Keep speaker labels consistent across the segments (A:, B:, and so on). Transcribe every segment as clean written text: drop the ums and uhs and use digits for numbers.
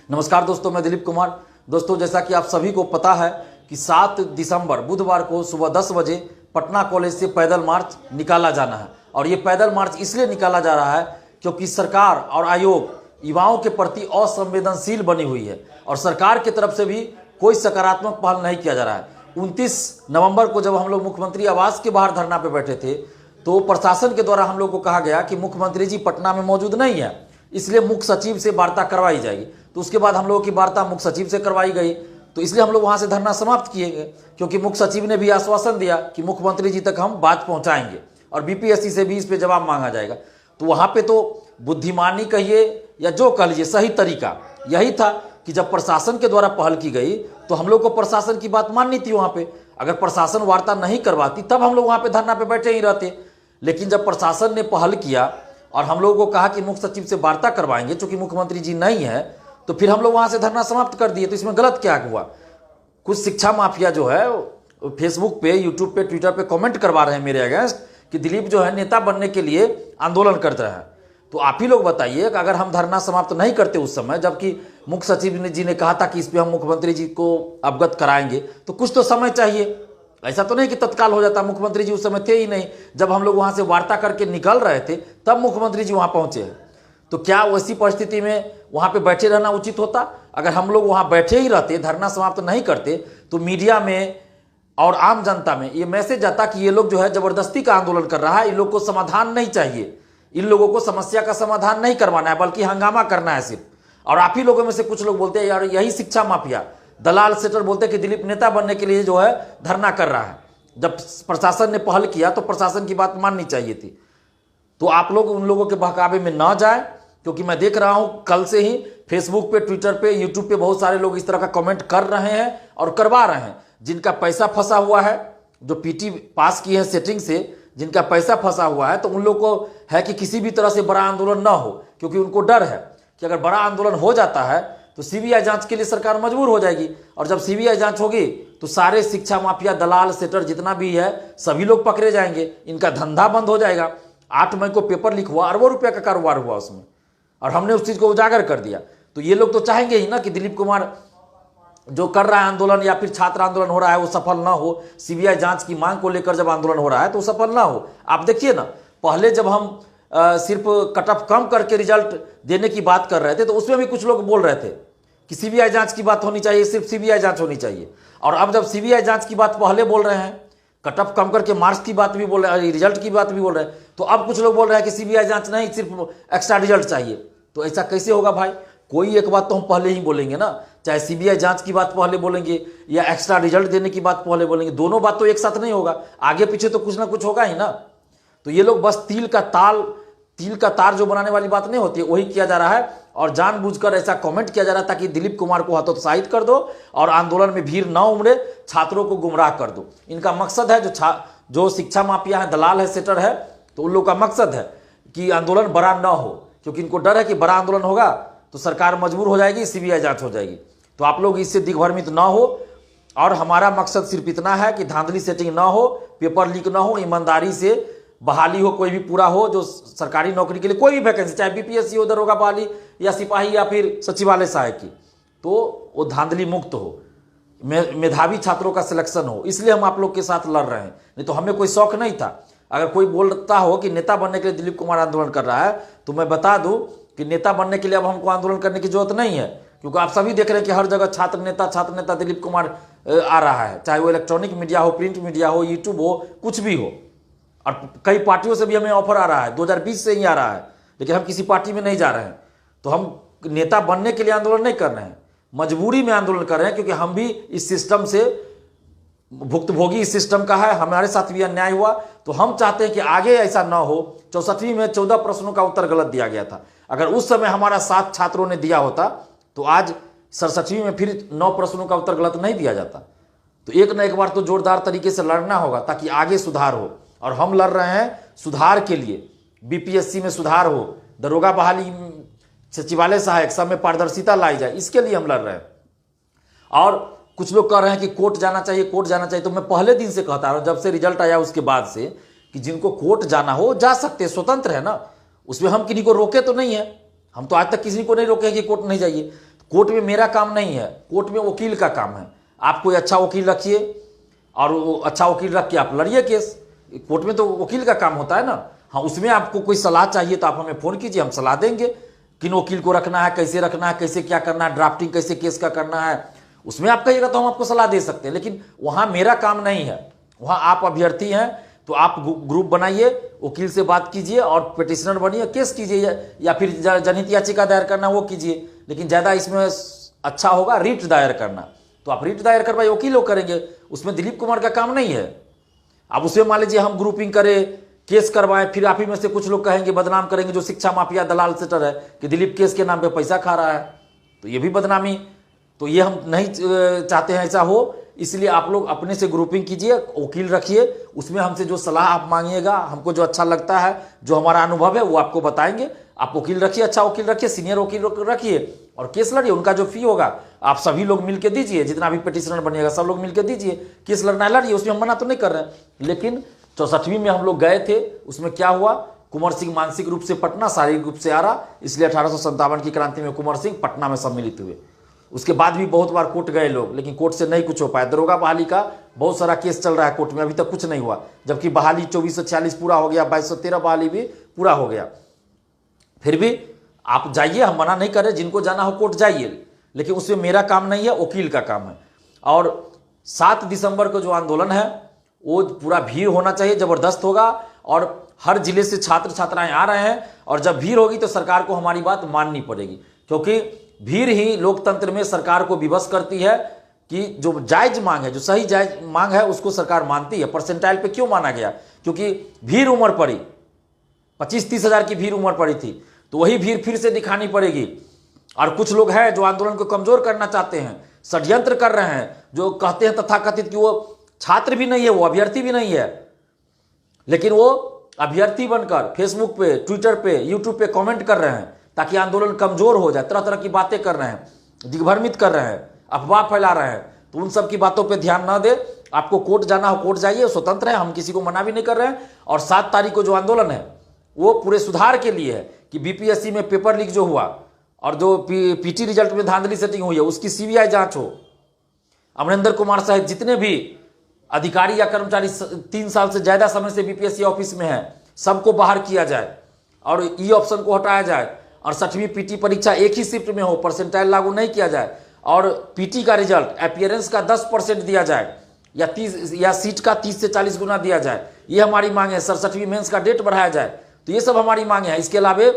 A: नमस्कार दोस्तों, मैं दिलीप कुमार। दोस्तों, जैसा कि आप सभी को पता है कि 7 दिसंबर बुधवार को सुबह 10 बजे पटना कॉलेज से पैदल मार्च निकाला जाना है। और ये पैदल मार्च इसलिए निकाला जा रहा है क्योंकि सरकार और आयोग युवाओं के प्रति असंवेदनशील बनी हुई है और सरकार की तरफ से भी कोई सकारात्मक पहल नहीं किया जा रहा है। 29 नवंबर को जब हम लोग मुख्यमंत्री आवास के बाहर धरना पे बैठे थे तो प्रशासन के द्वारा हम लोग को कहा गया कि मुख्यमंत्री जी पटना में मौजूद नहीं है, इसलिए मुख्य सचिव से वार्ता करवाई जाएगी। तो उसके बाद हम लोगों की वार्ता मुख्य सचिव से करवाई गई, तो इसलिए हम लोग वहां से धरना समाप्त किए गए क्योंकि मुख्य सचिव ने भी आश्वासन दिया कि मुख्यमंत्री जी तक हम बात पहुंचाएंगे और बीपीएससी से भी इस पे जवाब मांगा जाएगा। तो वहां पे तो बुद्धिमानी कहिए या जो कह लीजिए, सही तरीका यही था कि जब प्रशासन के द्वारा पहल की गई तो हम लोग को प्रशासन की बात माननी थी। वहां पे अगर प्रशासन वार्ता नहीं करवाती तब हम लोग वहां पे धरना पे बैठे ही रहते, लेकिन जब प्रशासन ने पहल किया और हम लोगों को कहा कि मुख्य सचिव से वार्ता करवाएंगे चूंकि मुख्यमंत्री जी नहीं है, तो फिर हम लोग वहां से धरना समाप्त कर दिए। तो इसमें गलत क्या हुआ? कुछ शिक्षा माफिया जो है फेसबुक पे, यूट्यूब पे, ट्विटर पे कमेंट करवा रहे हैं मेरे अगेंस्ट कि दिलीप जो है नेता बनने के लिए आंदोलन करते हैं। तो आप ही लोग बताइए कि अगर हम धरना समाप्त नहीं करते उस समय, जबकि मुख्य सचिव जी ने कहा था कि इस पर हम मुख्यमंत्री जी को अवगत कराएंगे, तो कुछ तो समय चाहिए। ऐसा तो नहीं कि तत्काल हो जाता। मुख्यमंत्री जी उस समय थे ही नहीं, जब हम लोग वहां से वार्ता करके निकल रहे थे तब मुख्यमंत्री जी वहां पहुंचे हैं। तो क्या वैसी परिस्थिति में वहां पे बैठे रहना उचित होता? अगर हम लोग वहां बैठे ही रहते, धरना समाप्त नहीं करते, तो मीडिया में और आम जनता में ये मैसेज आता कि ये लोग जो है जबरदस्ती का आंदोलन कर रहा है, इन लोग को समाधान नहीं चाहिए, इन लोगों को समस्या का समाधान नहीं करवाना है बल्कि हंगामा करना है सिर्फ। और आप ही लोगों में से कुछ लोग बोलते हैं यार यही शिक्षा माफिया दलाल सेटर बोलते हैं कि दिलीप नेता बनने के लिए जो है धरना कर रहा है। जब प्रशासन ने पहल किया तो प्रशासन की बात माननी चाहिए थी। तो आप लोग उन लोगों के बहकावे में ना जाए, क्योंकि मैं देख रहा हूं कल से ही फेसबुक पे, ट्विटर पे, यूट्यूब पे बहुत सारे लोग इस तरह का कमेंट कर रहे हैं और करवा रहे हैं। जिनका पैसा फंसा हुआ है, जो पीटी पास की है सेटिंग से, जिनका पैसा फंसा हुआ है, तो उन लोग को है कि किसी भी तरह से बड़ा आंदोलन ना हो, क्योंकि उनको डर है कि अगर बड़ा आंदोलन हो जाता है तो सीबीआई जांच के लिए सरकार मजबूर हो जाएगी। और जब सीबीआई जांच होगी तो सारे शिक्षा माफिया, दलाल सेटर जितना भी है सभी लोग पकड़े जाएंगे, इनका धंधा बंद हो जाएगा। 8 मई को पेपर लीक हुआ, अरबों रुपया का कारोबार हुआ उसमें, और हमने उस चीज को उजागर कर दिया। तो ये लोग तो चाहेंगे ही ना कि दिलीप कुमार जो कर रहा है आंदोलन या फिर छात्र आंदोलन हो रहा है वो सफल ना हो। सीबीआई जांच की मांग को लेकर जब आंदोलन हो रहा है तो सफल ना हो। आप देखिए ना, पहले जब हम सिर्फ कट ऑफ कम करके रिजल्ट देने की बात कर रहे थे तो उसमें भी कुछ लोग बोल रहे थे कि सीबीआई जांच की बात होनी चाहिए, सिर्फ सीबीआई जांच होनी चाहिए। और अब जब सीबीआई जांच की बात पहले बोल रहे हैं, कट ऑफ कम करके मार्क्स की बात भी बोल रहे हैं, रिजल्ट की बात भी बोल रहे हैं, तो अब कुछ लोग बोल रहे हैं कि सीबीआई जांच नहीं, सिर्फ एक्स्ट्रा रिजल्ट चाहिए। तो ऐसा कैसे होगा भाई? कोई एक बात तो हम पहले ही बोलेंगे ना, चाहे सीबीआई जांच की बात पहले बोलेंगे या एक्स्ट्रा रिजल्ट देने की बात पहले बोलेंगे, दोनों बात तो एक साथ नहीं होगा, आगे पीछे तो कुछ ना कुछ होगा ही ना। तो ये लोग बस तिल का तार जो बनाने वाली बात नहीं होती है वही किया जा रहा है, और जानबूझकर ऐसा कमेंट किया जा रहा है ताकि दिलीप कुमार को हतोत्साहित कर दो और आंदोलन में भीड़ न उमड़े, छात्रों को गुमराह कर दो। इनका मकसद है, जो शिक्षा माफिया है, दलाल है, सेटर है, तो उन लोग का मकसद है कि आंदोलन बड़ा न हो, क्योंकि इनको डर है कि बड़ा आंदोलन होगा तो सरकार मजबूर हो जाएगी, सीबीआई जांच हो जाएगी। तो आप लोग इससे दिग्भ्रमित ना हो। और हमारा मकसद सिर्फ इतना है कि धांधली सेटिंग ना हो, पेपर लीक ना हो, ईमानदारी से बहाली हो, कोई भी पूरा हो, जो सरकारी नौकरी के लिए कोई भी वैकेंसी, चाहे बीपीएससी हो, दरोगा बहाली या सिपाही या फिर सचिवालय सहायक की, तो वो धांधली मुक्त हो, मेधावी छात्रों का सिलेक्शन हो। इसलिए हम आप लोग के साथ लड़ रहे हैं, नहीं तो हमें कोई शौक नहीं था। अगर कोई बोलता हो कि नेता बनने के लिए दिलीप कुमार आंदोलन कर रहा है, तो मैं बता दूं कि नेता बनने के लिए अब हमको आंदोलन करने की जरूरत नहीं है, क्योंकि आप सभी देख रहे हैं कि हर जगह छात्र नेता दिलीप कुमार आ रहा है, चाहे वो इलेक्ट्रॉनिक मीडिया हो, प्रिंट मीडिया हो, यूट्यूब हो, कुछ भी हो। और कई पार्टियों से भी हमें ऑफर आ रहा है, 2020 से ही आ रहा है, लेकिन हम किसी पार्टी में नहीं जा रहे हैं। तो हम नेता बनने के लिए आंदोलन नहीं कर रहे हैं, मजबूरी में आंदोलन कर रहे हैं, क्योंकि हम भी इस सिस्टम से भुक्तभोगी, इस सिस्टम का है, हमारे साथ भी अन्याय हुआ। तो हम चाहते हैं कि आगे ऐसा ना हो। 64वीं में 14 प्रश्नों का उत्तर गलत दिया गया था, अगर उस समय हमारा साथ छात्रों ने दिया होता तो आज 67वीं में फिर 9 प्रश्नों का उत्तर गलत नहीं दिया जाता। तो एक न एक बार तो जोरदार तरीके से लड़ना होगा ताकि आगे सुधार हो, और हम लड़ रहे हैं सुधार के लिए। बीपीएससी में सुधार हो, दरोगा बहाली, सचिवालय सहायक, सब में पारदर्शिता लाई जाए, इसके लिए हम लड़ रहे हैं। और कुछ लोग कह रहे हैं कि कोर्ट जाना चाहिए, कोर्ट जाना चाहिए। तो मैं पहले दिन से कहता हूं, जब से रिजल्ट आया उसके बाद से, कि जिनको कोर्ट जाना हो जा सकते, स्वतंत्र है ना, उसमें हम किसी को रोके तो नहीं है। हम तो आज तक किसी को नहीं रोके कि कोर्ट नहीं जाइए। कोर्ट में मेरा काम नहीं है, कोर्ट में वकील का काम है। आप कोई अच्छा वकील रखिए और वो अच्छा वकील रख के आप लड़िए केस। कोर्ट में तो वकील का काम होता है ना। हाँ, उसमें आपको कोई सलाह चाहिए तो आप हमें फ़ोन कीजिए, हम सलाह देंगे किन वकील को रखना है, कैसे रखना है, कैसे क्या करना है, ड्राफ्टिंग कैसे केस का करना है, उसमें आप कहिएगा तो हम आपको सलाह दे सकते हैं। लेकिन वहाँ मेरा काम नहीं है, वहाँ आप अभ्यर्थी हैं तो आप ग्रुप बनाइए, वकील से बात कीजिए और पिटिशनर बनिए, केस कीजिए, या फिर जनहित याचिका दायर करना वो कीजिए। लेकिन ज़्यादा इसमें अच्छा होगा रिट दायर करना, तो आप रिट दायर करवाइए, वकील लोग करेंगे, उसमें दिलीप कुमार का काम नहीं है। अब उसमें मान लीजिए हम ग्रुपिंग करें, केस करवाएं, फिर आप ही में से कुछ लोग कहेंगे, बदनाम करेंगे जो शिक्षा माफिया दलाल सेटर है कि दिलीप केस के नाम पे पैसा खा रहा है, तो ये भी बदनामी, तो ये हम नहीं चाहते हैं ऐसा हो। इसलिए आप लोग अपने से ग्रुपिंग कीजिए, वकील रखिए, उसमें हमसे जो सलाह आप मांगिएगा, हमको जो अच्छा लगता है, जो हमारा अनुभव है वो आपको बताएंगे। आप वकील रखिए, अच्छा वकील रखिए, सीनियर वकील रखिए और केस लड़िए। उनका जो फी होगा आप सभी लोग मिलकर दीजिए, जितना भी पिटिशनर बनिएगा सब लोग मिलकर दीजिए, केस लड़ना है लड़िए, उसमें हम मना तो नहीं कर रहे हैं। लेकिन 64वीं में हम लोग गए थे, उसमें क्या हुआ, कुंवर सिंह मानसिक रूप से पटना, शारीरिक रूप से आरा, इसलिए 1857 की क्रांति में कुंवर सिंह पटना में सम्मिलित हुए। उसके बाद भी बहुत बार कोर्ट गए लोग, लेकिन कोर्ट से नहीं कुछ हो पाया। दरोगा बहाली का बहुत सारा केस चल रहा है कोर्ट में, अभी तक कुछ नहीं हुआ, जबकि बहाली 2446 पूरा हो गया, 2213 बहाली भी पूरा हो गया। फिर भी आप जाइए, हम मना नहीं कर रहे, जिनको जाना हो कोर्ट जाइए, लेकिन उसमें मेरा काम नहीं है, वकील का काम है। और 7 दिसंबर को जो आंदोलन है वो पूरा भीड़ होना चाहिए, जबरदस्त होगा, और हर जिले से छात्र छात्राएं आ रहे हैं, और जब भीड़ होगी तो सरकार को हमारी बात माननी पड़ेगी, क्योंकि भीड़ ही लोकतंत्र में सरकार को विवश करती है कि जो जायज मांग है, जो सही जायज मांग है, उसको सरकार मानती है। परसेंटाइल पे क्यों माना गया? क्योंकि भीड़ उमड़ पड़ी, 25-30 हजार की भीड़ उमड़ पड़ी थी, तो वही भीड़ फिर से दिखानी पड़ेगी। और कुछ लोग हैं जो आंदोलन को कमजोर करना चाहते हैं, षड्यंत्र कर रहे हैं, जो कहते हैं तथाकथित कि वो छात्र भी नहीं है, वो अभ्यर्थी भी नहीं है, लेकिन वो अभ्यर्थी बनकर फेसबुक पे, ट्विटर पे, यूट्यूब पे कमेंट कर रहे हैं ताकि आंदोलन कमजोर हो जाए, तरह तरह की बातें कर रहे हैं, दिग्भ्रमित कर रहे हैं, अफवाह फैला रहे हैं। तो उन सब की बातों पे ध्यान ना दे। आपको कोर्ट जाना हो कोर्ट जाइए, स्वतंत्र है, हम किसी को मना भी नहीं कर रहे हैं। और 7 तारीख को जो आंदोलन है वो पूरे सुधार के लिए है कि बीपीएससी में पेपर लीक जो हुआ और जो पीटी रिजल्ट में धांधली सेटिंग हुई है उसकी सीबीआई जांच हो। अमरिंदर कुमार सहित जितने भी अधिकारी या कर्मचारी 3 साल से ज्यादा समय से बीपीएससी ऑफिस में है, सबको बाहर किया जाए और ई ऑप्शन को हटाया जाए, और 6वीं पीटी परीक्षा एक ही शिफ्ट में हो, परसेंटाइल लागू नहीं किया जाए, और पीटी का रिजल्ट अपीयरेंस का 10% दिया जाए, या सीट का 30 से 40 गुना दिया जाए। ये हमारी मांग है। 67वीं मेंस का डेट बढ़ाया जाए, तो ये सब हमारी मांग है। इसके अलावा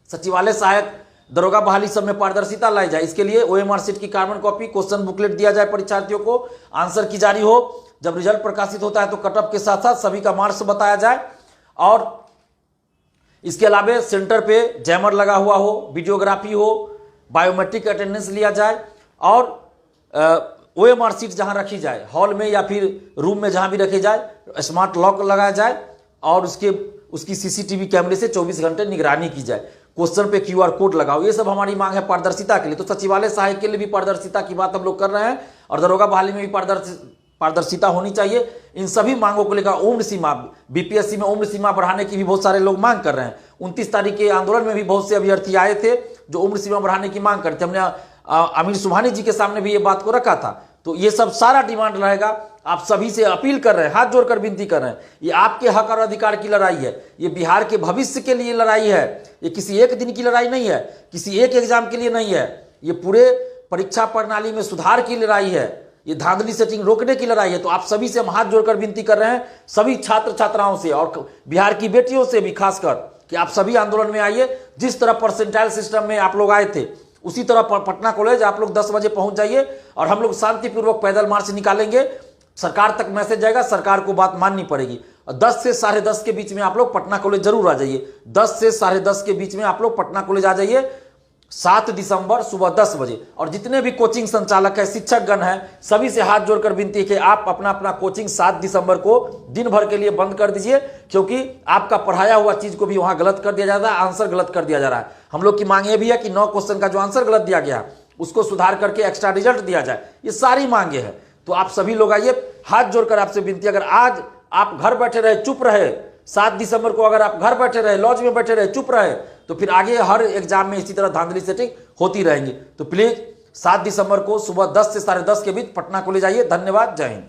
A: सचिवालय सहायक, दरोगा बहाली सब में पारदर्शिता लाई जाए। इसके लिए ओएमआर सीट की कार्बन कॉपी, क्वेश्चन बुकलेट दिया जाए परीक्षार्थियों को, आंसर की जारी हो। जब रिजल्ट प्रकाशित होता है तो कटअप के साथ साथ सभी का मार्क्स बताया जाए, और इसके अलावा सेंटर पे जैमर लगा हुआ हो, वीडियोग्राफी हो, बायोमेट्रिक अटेंडेंस लिया जाए, और ओएमआर सीट जहां रखी जाए, हॉल में या फिर रूम में जहां भी रखी जाए, स्मार्ट लॉक लगाया जाए, और उसकी सीसीटीवी कैमरे से 24 घंटे निगरानी की जाए। क्वेश्चन पे क्यूआर कोड लगाओ। ये सब हमारी मांग है पारदर्शिता के लिए। तो सचिवालय सहायक के लिए भी पारदर्शिता की बात हम लोग कर रहे हैं, और दरोगा बहाली में भी पारदर्शिता होनी चाहिए। इन सभी मांगों को लेकर उम्र सीमा, बीपीएससी में उम्र सीमा बढ़ाने की भी बहुत सारे लोग मांग कर रहे हैं। 29 तारीख के आंदोलन में भी बहुत से अभ्यर्थी आए थे जो उम्र सीमा बढ़ाने की मांग करते। हमने अमीर सुभानी जी के सामने भी ये बात को रखा था। तो ये सब सारा डिमांड रहेगा। आप सभी से अपील कर रहे हैं, हाथ जोड़कर विनती कर रहे हैं, ये आपके हक और अधिकार की लड़ाई है, ये बिहार के भविष्य के लिए लड़ाई है। ये किसी एक दिन की लड़ाई नहीं है, किसी एक एग्जाम के लिए नहीं है, ये पूरे परीक्षा प्रणाली में सुधार की लड़ाई है, ये धांधली सेटिंग रोकने की लड़ाई है। तो आप सभी से हम हाथ जोड़कर विनती कर रहे हैं, सभी छात्र छात्राओं से और बिहार की बेटियों से भी खासकर, कि आप सभी आंदोलन में आइए। जिस तरह परसेंटाइल सिस्टम में आप लोग आए थे, उसी तरह पटना कॉलेज आप लोग 10 बजे पहुंच जाइए, और हम लोग शांतिपूर्वक पैदल मार्च निकालेंगे। सरकार तक मैसेज जाएगा, सरकार को बात माननी पड़ेगी। 10 से 10:30 के बीच में आप लोग पटना कॉलेज जरूर आ जाइए। 10 से 10:30 के बीच में आप लोग पटना कॉलेज आ जाइए, 7 दिसंबर सुबह 10 बजे। और जितने भी कोचिंग संचालक है, शिक्षकगण है, सभी से हाथ जोड़कर विनती है कि आप अपना अपना कोचिंग 7 दिसंबर को दिन भर के लिए बंद कर दीजिए, क्योंकि आपका पढ़ाया हुआ चीज को भी वहां गलत कर दिया जा रहा है, आंसर गलत कर दिया जा रहा है। हम लोग की मांग ये भी है कि 9 क्वेश्चन का जो आंसर गलत दिया गया उसको सुधार करके एक्स्ट्रा रिजल्ट दिया जाए। ये सारी मांगे हैं। तो आप सभी लोग आइए, हाथ जोड़कर आपसे विनती, अगर आज आप घर बैठे रहे, चुप रहे, 7 दिसंबर को अगर आप घर बैठे रहे, लॉज में बैठे रहे, चुप रहे, तो फिर आगे हर एग्जाम में इसी तरह धांधली सेटिंग होती रहेंगी। तो प्लीज 7 दिसंबर को सुबह 10 से 10:30 के बीच पटना कॉलेज आइए। धन्यवाद, जय हिंद।